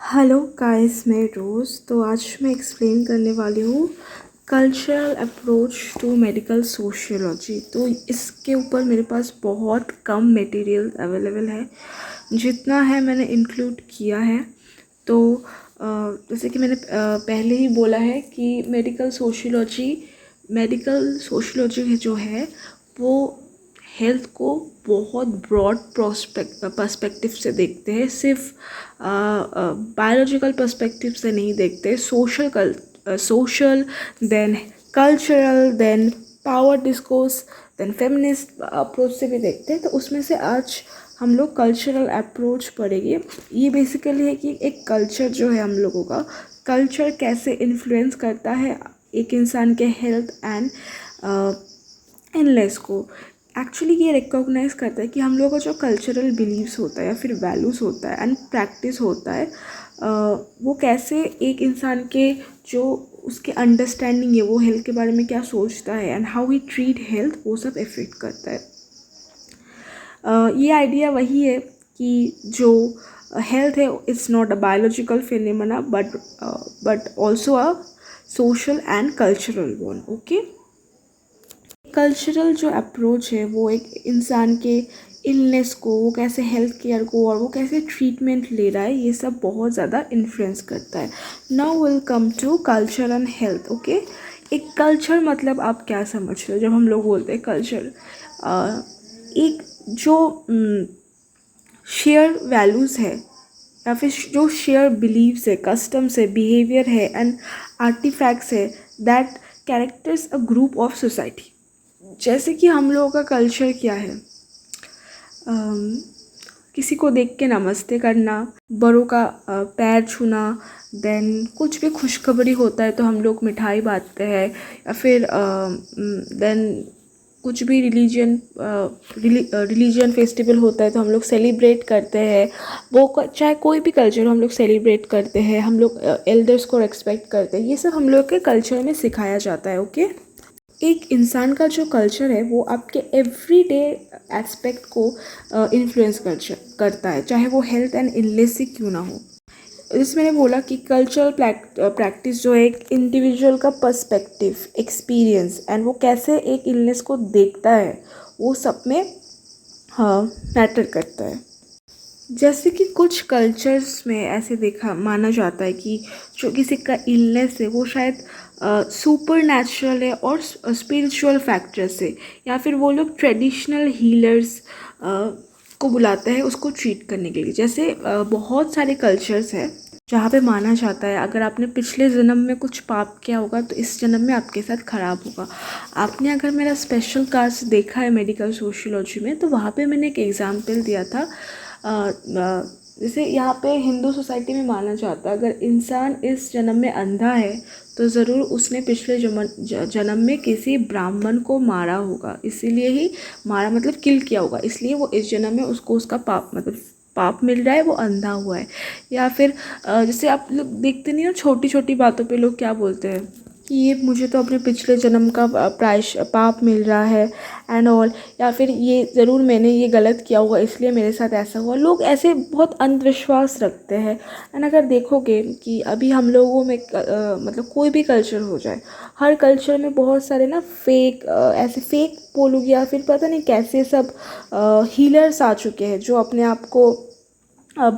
Hello guys, मैं रोज़। तो आज मैं एक्सप्लेन करने वाली हूँ cultural approach to medical sociology. तो इसके ऊपर मेरे पास बहुत कम मटेरियल अवेलेबल है। जितना है मैंने इंक्लूड किया है। तो जैसे कि मैंने पहले ही बोला है कि मेडिकल सोशियोलॉजी जो है वो हेल्थ को बहुत ब्रॉड पर्सपेक्टिव से देखते हैं। सिर्फ बायोलॉजिकल पर्सपेक्टिव से नहीं देखते। Social, then cultural, then power discourse, then feminist approach से भी देखते हैं। तो उसमें से आज हम लोग कल्चरल अप्रोच पढ़ेंगे। ये बेसिकली है कि एक कल्चर जो है, हम लोगों का कल्चर कैसे इन्फ्लुएंस करता है एक इंसान के हेल्थ एंड इलनेस को। एक्चुअली ये रिकॉग्नाइज करता है कि हम लोगों का जो कल्चरल बिलीव्स होता है या फिर वैल्यूज़ होता है एंड प्रैक्टिस होता है, वो कैसे एक इंसान के जो उसके अंडरस्टैंडिंग है, वो हेल्थ के बारे में क्या सोचता है and how he treat health, वो सब इफेक्ट करता है। ये आइडिया वही है कि जो हेल्थ है it's not a biological phenomena but also a social and cultural one. Okay, cultural जो अप्रोच है वो एक इंसान के इलनेस को, वो कैसे हेल्थ केयर को और वो कैसे ट्रीटमेंट ले रहा है, ये सब बहुत ज़्यादा इन्फ्लुएंस करता है। Now will come to culture and health. Okay, एक कल्चर मतलब आप क्या समझते हो जब हम लोग बोलते हैं कल्चर? एक जो शेयर वैल्यूज़ है या फिर जो शेयर बिलीव्स है, कस्टम्स है, बिहेवियर है एंड आर्टिफैक्ट्स है, that characters a group of society. जैसे कि हम लोगों का कल्चर क्या है, किसी को देख के नमस्ते करना, बड़ों का पैर छूना, देन कुछ भी खुशखबरी होता है तो हम लोग मिठाई बांटते हैं, या फिर देन कुछ भी रिलीजन फेस्टिवल होता है तो हम लोग सेलिब्रेट करते हैं। वो चाहे कोई भी कल्चर हो, हम लोग सेलिब्रेट करते हैं, हम लोग एल्डर्स को रेस्पेक्ट करते हैं। ये सब हम लोग के कल्चर में सिखाया जाता है। ओके, एक इंसान का जो कल्चर है वो आपके एवरीडे एस्पेक्ट को इन्फ्लुएंस करता है, चाहे वो हेल्थ एंड इलनेस से क्यों ना हो। जैसे मैंने बोला कि कल्चरल प्रैक्टिस जो है एक इंडिविजुअल का पर्सपेक्टिव, एक्सपीरियंस एंड वो कैसे एक इलनेस को देखता है, वो सब में हाँ मैटर करता है। जैसे कि कुछ कल्चर्स में ऐसे देखा माना जाता है कि जो किसी का इलनेस है वो शायद सुपर नेचुरल है और स्पिरिचुअल फैक्टर से, या फिर वो लोग ट्रेडिशनल हीलर्स को बुलाते हैं उसको ट्रीट करने के लिए। जैसे बहुत सारे कल्चर्स हैं जहाँ पे माना जाता है अगर आपने पिछले जन्म में कुछ पाप किया होगा तो इस जन्म में आपके साथ ख़राब होगा। आपने अगर मेरा स्पेशल कास्ट देखा है मेडिकल सोशियोलॉजी में, तो वहाँ पे मैंने एक एग्ज़ाम्पल दिया था। जैसे यहाँ पे हिंदू सोसाइटी में माना जाता है अगर इंसान इस जन्म में अंधा है तो ज़रूर उसने पिछले जन्म में किसी ब्राह्मण को मारा होगा, इसीलिए ही मारा मतलब किल किया होगा, इसलिए वो इस जन्म में उसको उसका पाप मतलब पाप मिल रहा है, वो अंधा हुआ है। या फिर जैसे आप लोग देखते नहीं हो, छोटी छोटी बातों पे लोग क्या बोलते हैं कि ये मुझे तो अपने पिछले जन्म का पाप मिल रहा है एंड ऑल, या फिर ये ज़रूर मैंने ये गलत किया होगा इसलिए मेरे साथ ऐसा हुआ। लोग ऐसे बहुत अंधविश्वास रखते हैं। एंड अगर देखोगे कि अभी हम लोगों में मतलब कोई भी कल्चर हो जाए, हर कल्चर में बहुत सारे ना फेक ऐसे फेक बोलोगे या फिर पता नहीं कैसे सब हीलर्स आ चुके हैं जो अपने आप को अब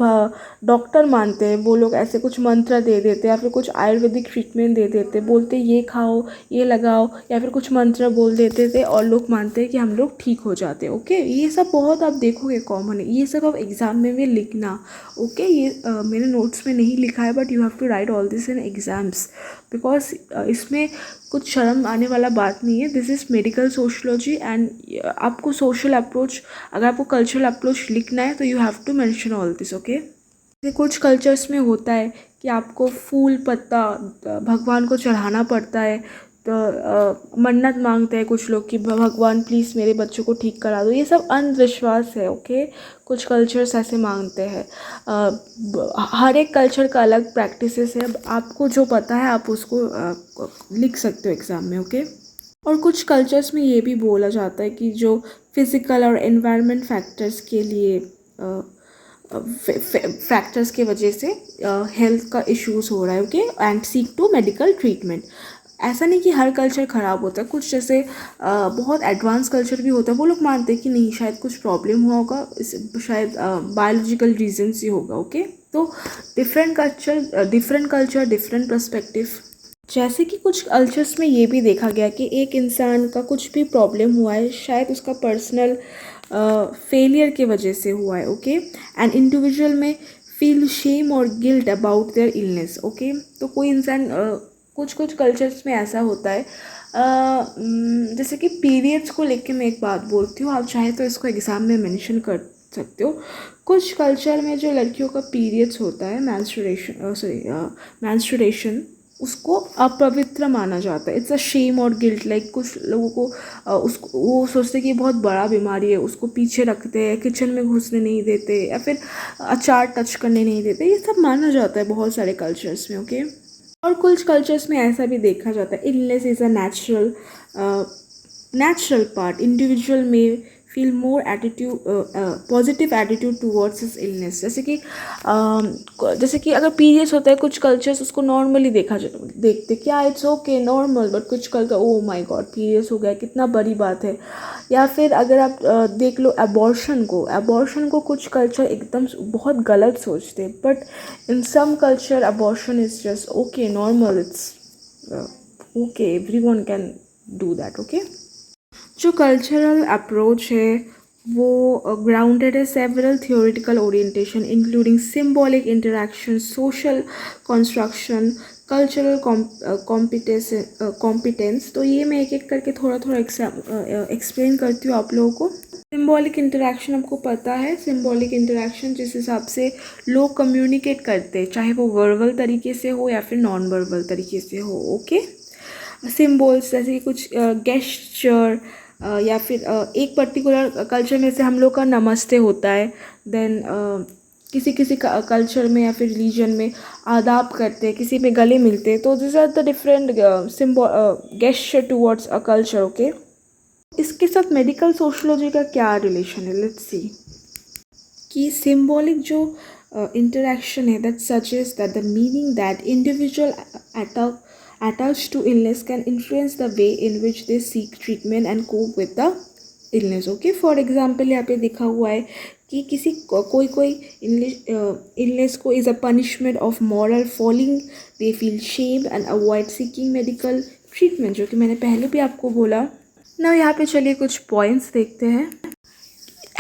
डॉक्टर मानते हैं। वो लोग ऐसे कुछ मंत्र दे देते हैं या फिर कुछ आयुर्वेदिक ट्रीटमेंट दे देते, बोलते ये खाओ, ये लगाओ, या फिर कुछ मंत्र बोल देते थे और लोग मानते हैं कि हम लोग ठीक हो जाते हैं। ओके, ये सब बहुत आप देखोगे कॉमन है। ये सब अब एग्ज़ाम में भी लिखना। ओके, ये मेरे नोट्स में नहीं लिखा है but you have to write all this in exams, because इसमें कुछ शर्म आने वाला बात नहीं है। This is medical sociology and आपको सोशल अप्रोच, अगर आपको कल्चरल अप्रोच लिखना है तो you have to mention all this. Okay, कुछ कल्चर्स में होता है कि आपको फूल पत्ता भगवान को चढ़ाना पड़ता है। तो मन्नत मांगते हैं कुछ लोग कि भगवान प्लीज़ मेरे बच्चों को ठीक करा दो। ये सब अंधविश्वास है। ओके, कुछ कल्चर्स ऐसे मांगते हैं। हर एक कल्चर का अलग प्रैक्टिसेस है। अब आपको जो पता है आप उसको लिख सकते हो एग्ज़ाम में। ओके, और कुछ कल्चर्स में ये भी बोला जाता है कि जो फिज़िकल और एनवायरनमेंट फैक्टर्स के लिए फैक्टर्स के वजह से हेल्थ का इश्यूज हो रहा है, okay, and seek to medical treatment. ऐसा नहीं कि हर कल्चर ख़राब होता है, कुछ जैसे बहुत एडवांस कल्चर भी होता है, वो लोग मानते हैं कि नहीं शायद कुछ प्रॉब्लम हुआ होगा, शायद बायोलॉजिकल रीजन से होगा, ओके। तो डिफरेंट कल्चर डिफरेंट पर्सपेक्टिव। जैसे कि कुछ कल्चर्स में ये भी देखा गया कि एक इंसान का कुछ भी प्रॉब्लम हुआ है, शायद उसका पर्सनल फेलियर के वजह से हुआ है, ओके, एंड इंडिविजुअल में फील शेम और guilt about their illness, okay. तो कोई इंसान कुछ कुछ कल्चर्स में ऐसा होता है, जैसे कि पीरियड्स को लेके मैं एक बात बोलती हूँ, आप चाहे तो इसको एग्ज़ाम में मेंशन कर सकते हो। कुछ कल्चर में जो लड़कियों का पीरियड्स होता है, मैंस्ट्रुएशन, उसको अपवित्र माना जाता है। इट्स अ शेम और गिल्ट, लाइक कुछ लोगों को उसको वो सोचते हैं कि ये बहुत बड़ा बीमारी है, उसको पीछे रखते हैं, किचन में घुसने नहीं देते, या फिर अचार टच करने नहीं देते, ये सब माना जाता है बहुत सारे कल्चर्स में, ओके। और कुछ कल्चर्स में ऐसा भी देखा जाता है, illness is a natural part, individual में feel more attitude positive attitude towards his illness. जैसे कि अगर पीरियड्स होता है, कुछ कल्चर्स उसको नॉर्मली देखते क्या इट्स ओके नॉर्मल, बट कुछ culture oh my God periods हो गया कितना बड़ी बात है। या फिर अगर आप देख लो अबॉर्शन को कुछ कल्चर एकदम बहुत गलत सोचते हैं, but in some culture abortion is just okay normal, it's okay, everyone can do that, okay. जो कल्चरल अप्रोच है वो ग्राउंडेड है several theoretical orientation including symbolic interaction, social construction, cultural competence. तो ये मैं एक एक करके थोड़ा थोड़ा एक्सप्लेन करती हूँ आप लोगों को। सिम्बॉलिक इंटरेक्शन आपको पता है, सिम्बॉलिक इंटरेक्शन जिस हिसाब से लोग कम्युनिकेट करते हैं, चाहे वो वर्बल तरीके से हो या फिर नॉन वर्बल तरीके से हो, ओके। सिम्बल्स जैसे कि कुछ गेस्चर, या फिर एक पर्टिकुलर कल्चर में से हम लोग का नमस्ते होता है, देन किसी किसी कल्चर में या फिर रिलीजन में आदाब करते हैं, किसी में गले मिलते हैं। तो this are the different gesture towards a culture, okay. इसके साथ मेडिकल सोशोलॉजी का क्या रिलेशन है, लेट्स सी। कि सिम्बॉलिक जो इंटरेक्शन है that suggest that the meaning that individual attached to illness can influence the way in which they seek treatment and cope with the illness, okay। for example यहाँ पे दिखा हुआ है कि किसी कोई illness को is a punishment of moral falling, they feel shame and avoid seeking medical treatment, जो कि मैंने पहले भी आपको बोला ना। यहाँ पे चलिए कुछ पॉइंट्स देखते हैं।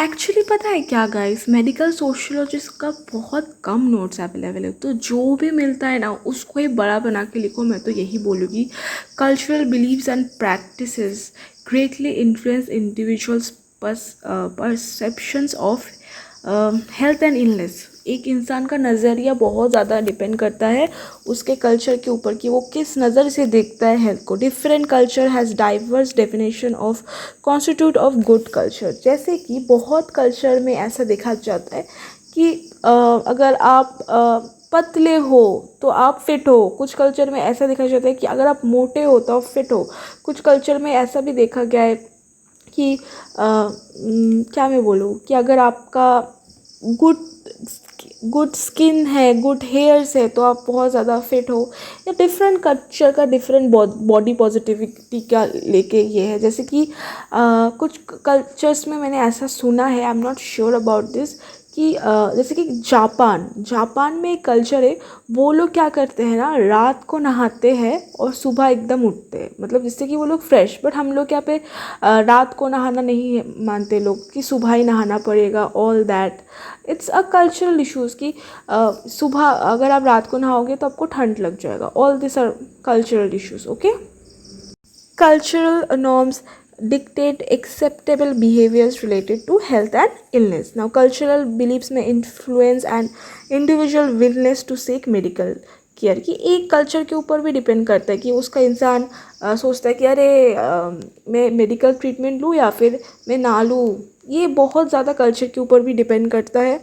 एक्चुअली पता है क्या गाइस, मेडिकल सोशियोलॉजिस्ट का बहुत कम नोट्स अवेलेबल है, तो जो भी मिलता है ना उसको ही बड़ा बना के लिखो। मैं तो यही बोलूँगी, cultural believes and practices greatly influence individuals perceptions of health and illness. एक इंसान का नज़रिया बहुत ज़्यादा डिपेंड करता है उसके कल्चर के ऊपर कि वो किस नज़र से देखता है हेल्थ को। Different culture has diverse definition of constitute of good culture. जैसे कि बहुत कल्चर में ऐसा देखा जाता है कि अगर आप पतले हो तो आप फिट हो। कुछ कल्चर में ऐसा देखा जाता है कि अगर आप मोटे हो तो आप फिट हो। कुछ कल्चर में ऐसा भी देखा गया है कि क्या मैं बोलूँ कि अगर आपका गुड स्किन है, गुड हेयर्स है तो आप बहुत ज़्यादा फिट हो। या डिफरेंट कल्चर का डिफरेंट बॉडी पॉजिटिविटी का लेके ये है। जैसे कि कुछ कल्चर्स में मैंने ऐसा सुना है, I am not sure about this, कि जैसे कि जापान में एक कल्चर है, वो लोग क्या करते हैं ना, रात को नहाते हैं और सुबह एकदम उठते हैं, मतलब जिससे कि वो लोग फ्रेश। बट हम लोग यहाँ पे रात को नहाना नहीं मानते लोग, कि सुबह ही नहाना पड़ेगा, all that. It's a cultural issues कि सुबह अगर आप रात को नहाओगे तो आपको ठंड लग जाएगा। All this are cultural issues, okay. Cultural norms dictate acceptable behaviors related to health and illness. Now, cultural beliefs may influence an individual willingness to seek medical care. कि एक कल्चर के ऊपर भी डिपेंड करता है कि उसका इंसान सोचता है कि अरे मैं मेडिकल ट्रीटमेंट लूँ या फिर मैं ना लूँ। ये बहुत ज़्यादा कल्चर के ऊपर भी डिपेंड करता है।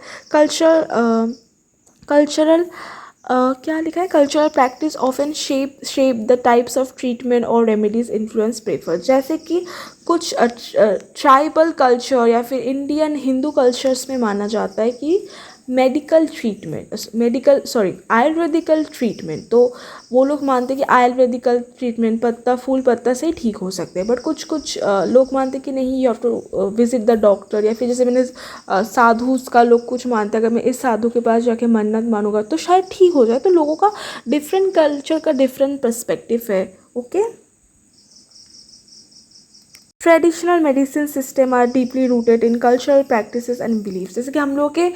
कल्चरल क्या लिखा है, cultural practice often shape the types of treatment और रेमेडीज इन्फ्लुएंस प्रेफर। जैसे कि कुछ ट्राइबल कल्चर या फिर इंडियन हिंदू कल्चर्स में माना जाता है कि आयुर्वेदिकल ट्रीटमेंट, तो वो लोग मानते हैं कि आयुर्वेदिकल ट्रीटमेंट पत्ता फूल पत्ता से ही ठीक हो सकते हैं, बट कुछ कुछ लोग मानते हैं कि नहीं, you have to visit the doctor, या फिर जैसे मैंने साधु का लोग कुछ मानते हैं अगर मैं इस साधु के पास जाके मन्नत मानूंगा तो शायद ठीक हो जाए। तो लोगों का डिफरेंट कल्चर का डिफरेंट पर्सपेक्टिव है। Okay, traditional medicine system are deeply rooted in cultural practices and beliefs. जैसे कि हम लोग के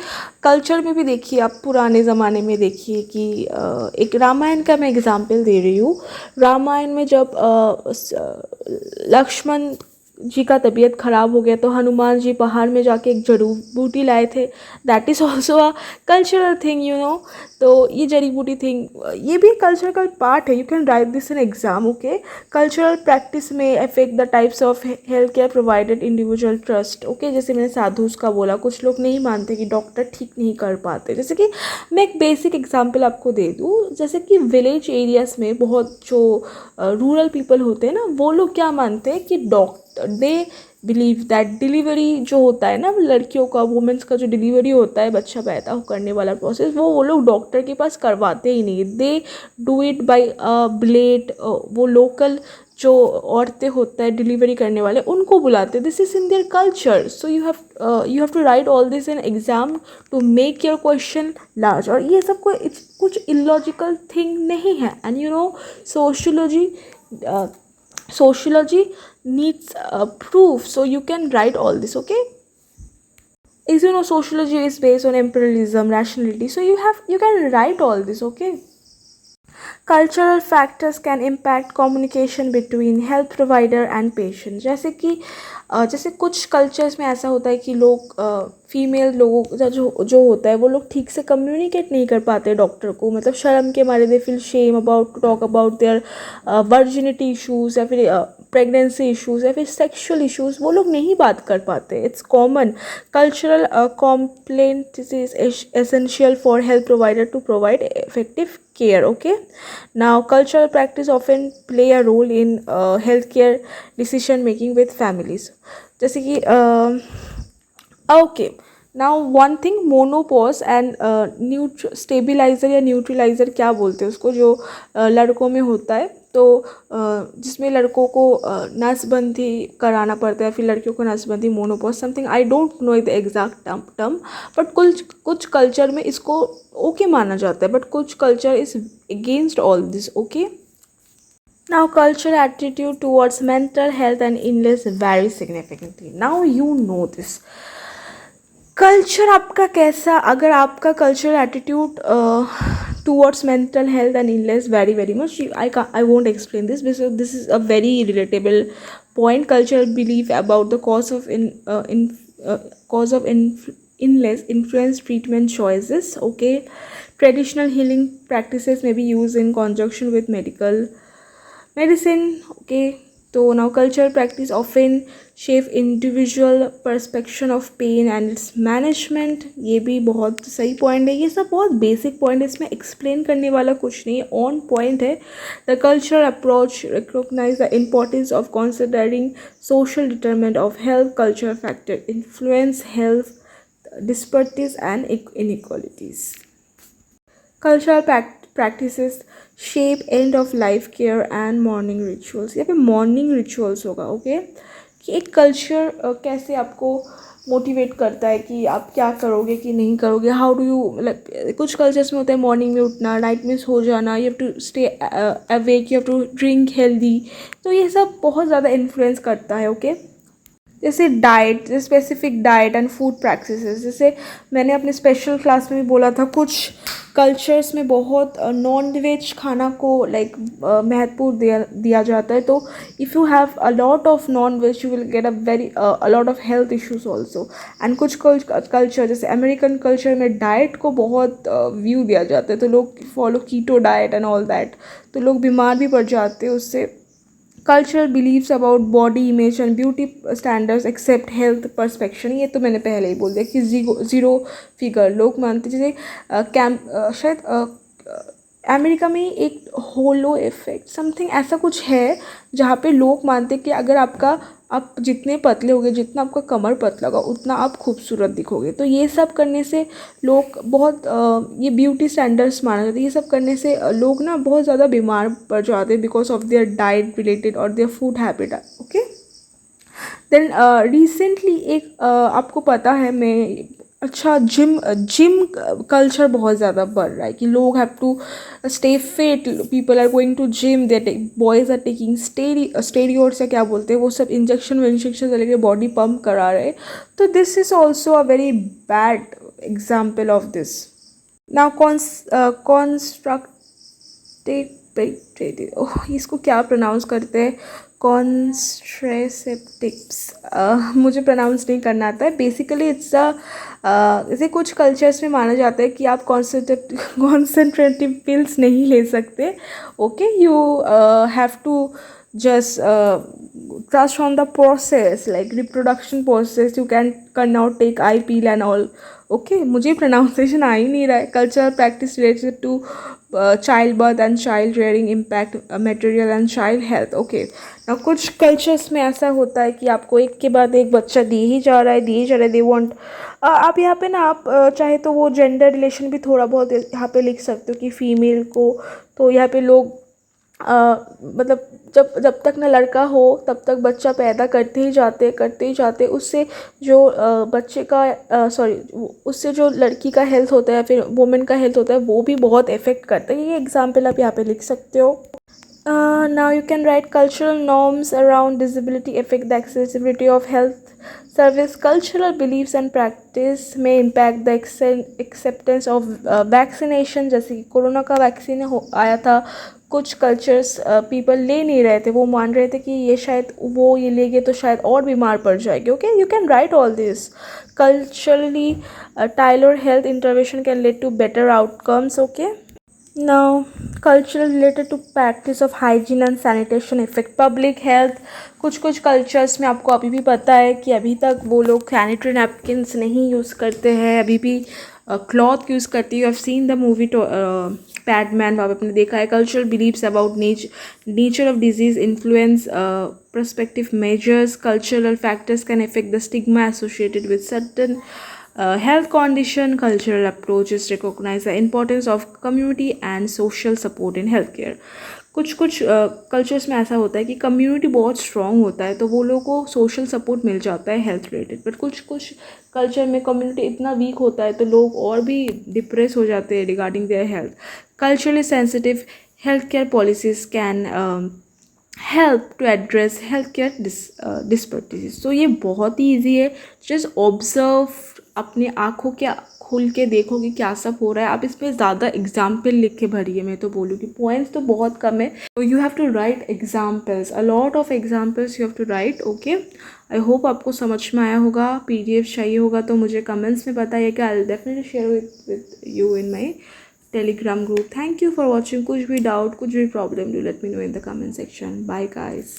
कल्चर में भी देखिए, आप पुराने ज़माने में देखिए कि एक रामायण का मैं एग्जांपल दे रही हूँ। रामायण में जब लक्ष्मण जी का तबीयत ख़राब हो गया तो हनुमान जी पहाड़ में जाके एक जड़ी बूटी लाए थे। That is also a cultural thing, you know. तो ये जड़ी बूटी थिंग, ये भी कल्चर का पार्ट है। You can write this in exam. Okay, cultural practice में affect the types of health care provided individual trust. Okay, जैसे मैंने साधुस का बोला, कुछ लोग नहीं मानते कि डॉक्टर ठीक नहीं कर पाते। जैसे कि मैं एक बेसिक एग्जांपल आपको दे दूँ, जैसे कि विलेज एरियाज़ में बहुत जो रूरल पीपल होते हैं ना, वो लोग क्या मानते हैं कि doctor, they believe that delivery जो होता है ना लड़कियों का, वुमेंस का जो डिलीवरी होता है, बच्चा पैदा करने वाला प्रोसेस, वो लोग डॉक्टर के पास करवाते ही नहीं। They do it by blade. वो लोकल जो औरतें होता है डिलीवरी करने वाले, उनको बुलाते। This is in their culture. So you have to write all this in exam to make your question large. और ये सब कोई कुछ इलॉजिकल थिंग नहीं है। And you know, sociology needs proof, so you can write all this. Okay, as you know, sociology is based on empiricism, rationality, so you can write all this. Okay, cultural factors can impact communication between health provider and patient. जैसे कि जैसे कुछ cultures में ऐसा होता है कि लोग फीमेल लोगों का जो होता है, वो लोग ठीक से कम्युनिकेट नहीं कर पाते डॉक्टर को, मतलब शर्म के मारे, they feel shame about to talk about their virginity issues, या फिर प्रेगनेंसी इशूज़, या फिर सेक्शुअल इशूज़, वो लोग नहीं बात कर पाते। It's common. Cultural complaint is essential for health provider to provide effective care. Okay, now cultural practice often play a role in healthcare decision making with families. जैसे कि okay, now one thing, menopause and stabiliser या neutraliser क्या बोलते हैं उसको, जो लड़कों में होता है, तो जिसमें लड़कों को नसबंदी कराना पड़ता है, फिर लड़कियों को नसबंदी, menopause something, I don't know the exact term, but कुछ कल्चर में इसको ओके माना जाता है, बट कुछ culture is against all this. Okay, now cultural attitude towards mental health and illness vary significantly. Now you know this. Culture आपका कैसा, अगर आपका cultural attitude towards mental health and illness very much, I won't explain this because this is a very relatable point. Cultural belief about the cause of illness influence treatment choices. Okay, traditional healing practices may be used in conjunction with medicine. Okay, तो now cultural practice often shape individual perception of pain and its management. ये भी बहुत सही point है। ये सब बहुत basic point है, इसमें एक्सप्लेन करने वाला कुछ नहीं है, ऑन पॉइंट है। The cultural approach recognize the importance of considering social determinant of health. Cultural factor influence health disparities and inequalities. Cultural practices shape end of life care and mourning rituals. यहाँ पे mourning rituals होगा। Okay, कि एक culture कैसे आपको motivate करता है कि आप क्या करोगे कि नहीं करोगे। हाउ डू यू, मतलब कुछ कल्चर्स में होता है मॉर्निंग में उठना, नाइट में सो जाना, you have to stay awake, you have to drink healthy. तो ये सब बहुत ज़्यादा इन्फ्लुएंस करता है। ओके, जैसे डाइट, जैसे specific diet and food practices, जैसे मैंने अपने स्पेशल क्लास में भी बोला था, कुछ कल्चर्स में बहुत नॉन वेज खाना को लाइक महत्वपूर्ण दिया जाता है। तो if you have a lot of non veg you will get a lot of health issues also. And कुछ कल्चर, जैसे अमेरिकन कल्चर में डाइट को बहुत व्यू दिया जाता है, तो लोग follow keto diet and all that, तो लोग बीमार भी पड़ जाते हैं उससे। Cultural believes about body image and beauty standards accept health perception, ये तो मैंने पहले ही बोल दिया कि ज़ीरो फिगर लोग मानते। जैसे शायद अमेरिका में एक होलो इफेक्ट समथिंग ऐसा कुछ है, जहाँ पे लोग मानते कि अगर आपका आप जितने पतले होगे, जितना आपका कमर पतला होगा, उतना आप खूबसूरत दिखोगे। तो ये सब करने से लोग बहुत ये ब्यूटी स्टैंडर्ड्स माना जाता है। ये सब करने से लोग ना बहुत ज़्यादा बीमार पड़ जाते हैं because of their diet related और their food habit. Okay, then recently एक आपको पता है, मैं अच्छा जिम जिम कल्चर बहुत ज़्यादा बढ़ रहा है कि लोग have to stay fit, people are going to gym, they boys are taking steroids या क्या बोलते हैं वो सब, इंजेक्शन विंजेक्शन लेके बॉडी पंप करा रहे। तो this is also a very bad example of this. Now oh इसको क्या प्रोनाउंस करते हैं, कॉन्ट्रेसेप्टिव्स, मुझे प्रोनाउंस नहीं करना आता है। बेसिकली इट्स जैसे कुछ कल्चर्स में माना जाता है कि आप कॉन्सेंट्रेटिव पिल्स नहीं ले सकते। Okay, you have to just trust on the process like reproduction process, you cannot take eye pill and all. Okay, मुझे pronunciation आ ही नहीं रहा है। cultural practice related to child birth and child rearing impact material and child health. Okay, now कुछ cultures में ऐसा होता है कि आपको एक के बाद एक बच्चा दिए ही जा रहा है, they want आप यहाँ पे ना आप चाहे तो वो जेंडर रिलेशन भी थोड़ा बहुत यहाँ पे लिख सकते हो कि फीमेल को, तो यहाँ पे लोग मतलब जब तक ना लड़का हो तब तक बच्चा पैदा करते ही जाते, उससे जो बच्चे का उससे जो लड़की का हेल्थ होता है या फिर वुमेन का हेल्थ होता है वो भी बहुत इफ़ेक्ट करता है। ये एग्जाम्पल आप यहाँ पे लिख सकते हो। Now you can write cultural norms around disability affect the accessibility of health service. Cultural beliefs and practice may impact the acceptance of vaccination. जैसे कि कोरोना का वैक्सीन आया था, कुछ कल्चर्स पीपल ले नहीं रहे थे, वो मान रहे थे कि ये शायद वो ये लेंगे तो शायद और बीमार पड़ जाएंगे। Okay, you can right all this. Culturally tailored health intervention can lead to better outcomes. Okay, now cultural related to practice of hygiene and sanitation affect public health. कुछ कल्चर्स में आपको अभी भी पता है कि अभी तक वो लोग सैनिटरी नैपकिन्स नहीं यूज़ करते हैं, अभी भी क्लॉथ यूज़ करती है। You have seen the movie Padman, वहाँ पे आपने देखा है। Cultural believes about nature of disease influence prospective measures. Cultural factors can affect the stigma associated with certain health condition. Cultural approaches recognize the importance of community and social support in healthcare. कुछ cultures में ऐसा होता है कि community बहुत strong होता है तो वो लोगों को सोशल सपोर्ट मिल जाता है हेल्थ रिलेटेड, बट कुछ कल्चर में कम्युनिटी इतना वीक होता है तो लोग और भी डिप्रेस हो जाते हैं regarding their health. Culturally sensitive health care policies can help to address health care disparities. तो ये बहुत ही ईजी है, जस्ट ऑब्जर्व, अपनी आँखों के खुल के देखो कि क्या सब हो रहा है। आप इसमें ज़्यादा एग्जाम्पल लिख के भरिए, मैं तो बोलूँ कि पॉइंट्स तो बहुत कम है, तो you have to write examples, a lot of examples you have to write. Okay, I hope आपको समझ में आया होगा। PDF चाहिए होगा तो मुझे कमेंट्स में बताइएगा, I will definitely share with you in my Telegram group. Thank you for watching. कुछ भी डाउट, कुछ भी problem, do let me know in the comment section. Bye guys.